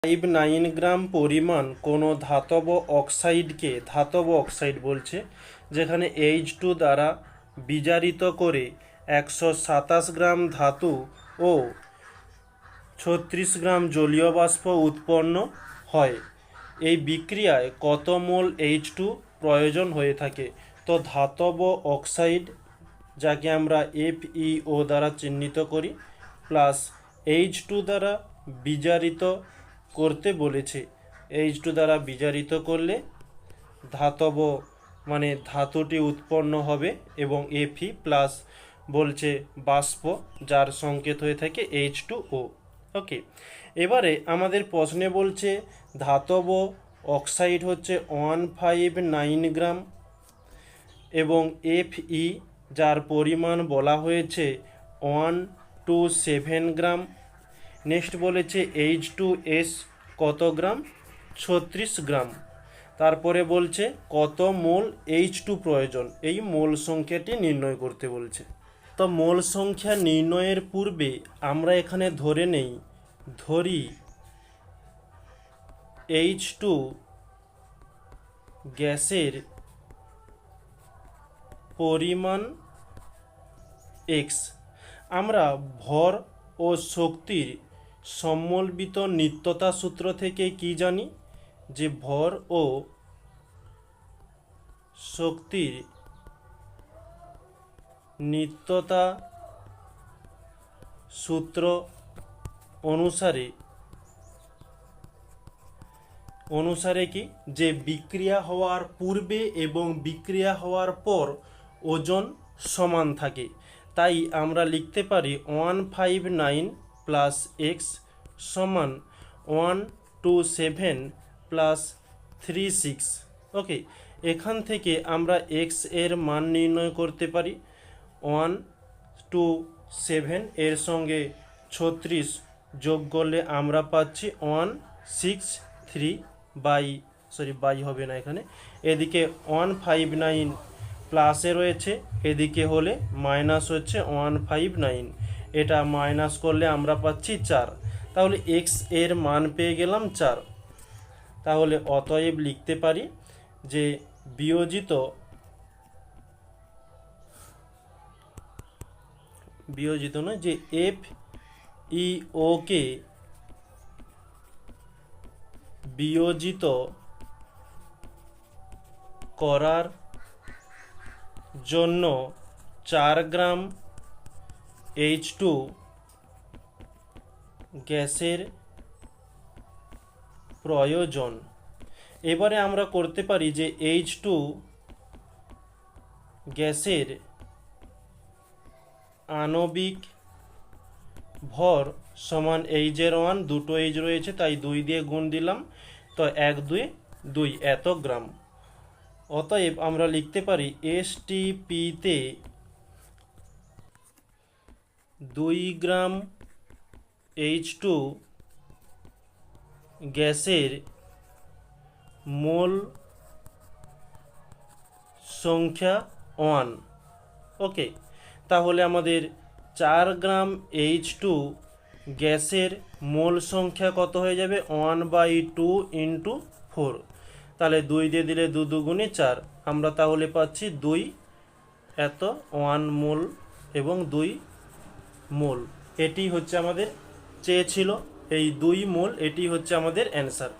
59 গ্রাম পরিমাণ কোনো ধাতব অক্সাইডকে ধাতব অক্সাইড বলছে, যেখানে H2 দ্বারা বিজারিত করে 127 গ্রাম ধাতু ও 36 গ্রাম জলীয় বাষ্প উৎপন্ন হয়। এই বিক্রিয়ায় কত মোল H2 প্রয়োজন হয়ে থাকে? তো ধাতব অক্সাইড, যাকে আমরা FeO দ্বারা চিহ্নিত করি, প্লাস H2 দ্বারা বিজারিত করতে বলেছে। H2 দ্বারা বিজারিত করলে ধাতব মানে ধাতুটি উৎপন্ন হবে, এবং Fe প্লাস বলছে বাষ্প, যার সংকেত হয়ে থাকে H2O। ওকে, এবারে আমাদের প্রশ্নে বলছে ধাতব অক্সাইড হচ্ছে 159 গ্রাম এবং Fe যার পরিমাণ বলা হয়েছে 127 গ্রাম। নেক্সট বলেছে H2S কত গ্রাম? 36 গ্রাম। তারপরে বলছে কত মোল H2 প্রয়োজন, এই মোল সংখ্যাটি নির্ণয় করতে বলছে। তো মোল সংখ্যা নির্ণয়ের পূর্বে আমরা এখানে ধরি H2 গ্যাসের পরিমাণ x। আমরা ভর ও শক্তির সম্বলিত নিত্যতা সূত্র থেকে কি জানি? যে ভর ও শক্তির নিত্যতা সূত্র অনুসারে কি, যে বিক্রিয়া হওয়ার পূর্বে এবং বিক্রিয়া হওয়ার পর ওজন সমান থাকে। তাই আমরা লিখতে পারি 159 প্লাস এক্স সমান 127 প্লাস 36। ওকে, এখান থেকে আমরা এক্স এর মান নির্ণয় করতে পারি। 127 এর সঙ্গে 36 যোগ করলে আমরা পাচ্ছি 163 বাই হবে না এখানে, এদিকে 159 প্লাসে রয়েছে, এদিকে হলে মাইনাস হচ্ছে 159, এটা মাইনাস করলে আমরা পাচ্ছি 4। তাহলে এক্স এর মান পেয়ে গেলাম 4। তাহলে অতএব লিখতে পারি যে বিয়োজিত নয়, যে FeO কে বিয়োজিত করার জন্য 4 গ্রাম H2 গ্যাসের প্রয়োজন। এবারে আমরা করতে পারি যে H2 গ্যাসের আণবিক ভর সমান H-এর 1, দুটো H রয়েছে তাই 2 দিয়ে গুণ দিলাম, তো 1 2 2 এত গ্রাম। অতএব আমরা লিখতে পারি STP তে 2 গ্রাম H2 গ্যাসের মোল সংখ্যা 1। ওকে, তাহলে আমাদের 4 গ্রাম H2 গ্যাসের মোল সংখ্যা কত হয়ে যাবে? 1/2 ইন্টু 4। তাহলে 2 দিয়ে দিলে 2 2 4, আমরা তাহলে পাচ্ছি 2 এত 1 মোল এবং 2 মোল। এটি হচ্ছে আমাদের চেয়েছিল, এই 2 মোল, এটি হচ্ছে আমাদের অ্যান্সার।